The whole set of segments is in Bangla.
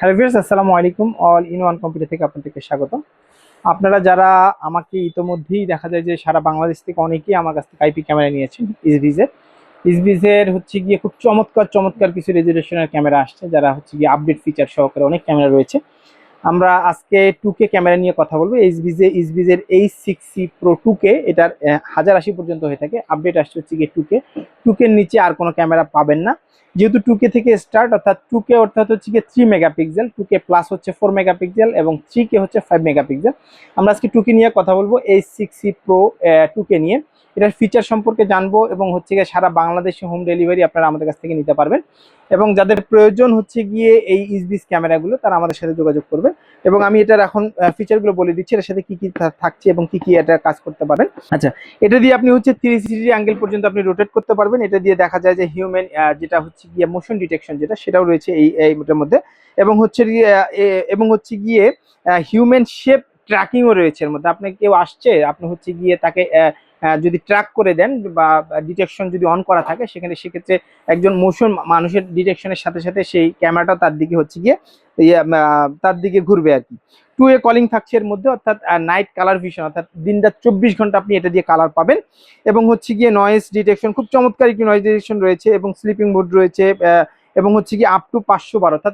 হ্যালো ভিউয়ার্স, আসসালামু আলাইকুম। অল ইন ওয়ান কম্পিউটার থেকে আপনাদেরকে স্বাগত। আপনারা যারা আমাকে ইতোমধ্যেই দেখা যায় যে সারা বাংলাদেশ থেকে অনেকেই আমার কাছ থেকে আইপি ক্যামেরা নিয়েছেন ইসবিজের হচ্ছে গিয়ে খুব চমৎকার চমৎকার কিছু রেজুলেশনের ক্যামেরা আসছে, যারা হচ্ছে গিয়ে আপডেট ফিচার সহকারে অনেক ক্যামেরা রয়েছে। আমরা আজকে 2K ক্যামেরা নিয়ে কথা বলবো। ইসবিজের H6C Pro 2K, এটার 1080 পর্যন্ত হয়ে থাকে। আপডেট আসছে হচ্ছে গিয়ে 2K এর নিচে আর কোনো ক্যামেরা পাবেন না, যেহেতু 2K থেকে স্টার্ট। অর্থাৎ 2K অর্থাৎ হচ্ছে গিয়ে 3 মেগাপিক্সেল, 2K প্লাস হচ্ছে 4 মেগাপিক্সেল এবং 3K হচ্ছে 5 মেগাপিক্সেল। আমরা আজকে 2K নিয়ে কথা বলবো, H6C Pro 2K নিয়ে। এটার ফিচার সম্পর্কে জানবো এবং হচ্ছে গিয়ে সারা বাংলাদেশে হোম ডেলিভারি আপনারা আমাদের কাছ থেকে নিতে পারবেন। এবং যাদের প্রয়োজন হচ্ছে গিয়ে এই ইসবিজ ক্যামেরাগুলো, তারা আমাদের সাথে যোগাযোগ করবেন। এবং আমি এটার এখন ফিচারগুলো বলে দিচ্ছি, এর সাথে কি কি থাকছে এবং কি কি এটা কাজ করতে পারবেন। আচ্ছা, এটা দিয়ে আপনি হচ্ছে 360 অ্যাঙ্গেল পর্যন্ত আপনি রোটেট করতে পারবেন। এটা দিয়ে দেখা যায় যে হিউম্যান যেটা হচ্ছে গিয়ে মোশন ডিটেকশন, যেটা সেটাও রয়েছে এইটার মধ্যে। এবং হচ্ছে গিয়ে হিউম্যান শেপ ট্র্যাকিংও রয়েছে এর মধ্যে। আপনি কেউ আসছে, আপনি হচ্ছে গিয়ে তাকে যদি ট্র্যাক করে দেন বা ডিটেকশন যদি অন করা থাকে, সেক্ষেত্রে একজন মানুষের ডিটেকশনের সাথে সাথে সেই ক্যামেরাটা তার দিকে হচ্ছে গিয়ে তার দিকে ঘুরবে আর কি। 2A কলিং থাকছে এর মধ্যে, অর্থাৎ নাইট কালার ভিশন, অর্থাৎ দিনরাত 24 ঘন্টা আপনি এটা দিয়ে কালার পাবেন। এবং হচ্ছে গিয়ে নয়েজ ডিটেকশন, খুব চমৎকার একটি নয়েজ ডিটেকশন রয়েছে এবং স্লিপিং মোড রয়েছে। এবং হচ্ছে কি আপ টু 512, অর্থাৎ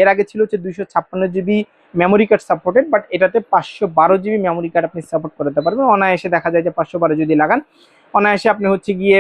এর আগে ছিল হচ্ছে 256 GB memory card supported, but এটাতে 512 জিবি মেমোরি কার্ড আপনি সাপোর্ট করতে পারবেন। অনায়াসে দেখা যায় যে 512 যদি লাগান, অনায়াসে আপনি হচ্ছে গিয়ে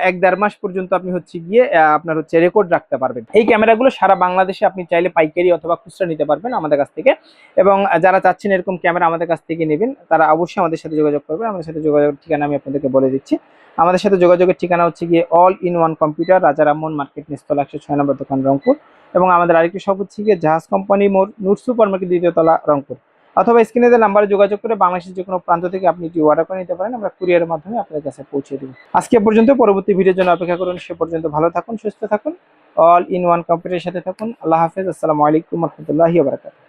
1-1.5 মাস পর্যন্ত আপনি হচ্ছে গিয়ে আপনার হচ্ছে রেকর্ড রাখতে পারবেন। এই ক্যামেরাগুলো সারা বাংলাদেশে আপনি চাইলে পাইকারি অথবা খুচরা নিতে পারবেন আমাদের কাছ থেকে। এবং যারা চাচ্ছেন এরকম ক্যামেরা আমাদের কাছ থেকে নেবেন, তারা অবশ্যই আমাদের সাথে যোগাযোগ করবেন। আমাদের সাথে যোগাযোগের ঠিকানা আমি আপনাদেরকে বলে দিচ্ছি। আমাদের সাথে যোগাযোগের ঠিকানা হচ্ছে গিয়ে অল ইন ওয়ান কম্পিউটার, রাজা রামমোহন মার্কেট, নিচতলা 106 নম্বর দোকান, রংপুর। এবং আমাদের আরেকটি শপ হচ্ছে গিয়ে জাহাজ কোম্পানি মোড়, নূর সুপার মার্কেট, 2য় তলা, রংপুর। অথবা স্ক্রিনে দেওয়া নাম্বারে যোগাযোগ করে বাংলাদেশের যে কোনো প্রান্ত থেকে আপনি এটি অর্ডার করে নিতে পারেন, আমরা কুরিয়ারের মাধ্যমে আপনাদের কাছে পৌঁছে দেব। আজকে পর্যন্ত, পরবর্তী ভিডিওর জন্য অপেক্ষা করুন। সে পর্যন্ত ভালো থাকুন, সুস্থ থাকুন, অল ইন ওয়ান কম্পিউটারের সাথে থাকুন। আল্লাহ হাফেজ, আসসালামু আলাইকুম রহমতুল্লাহি ওয়া বারাকাতুহু।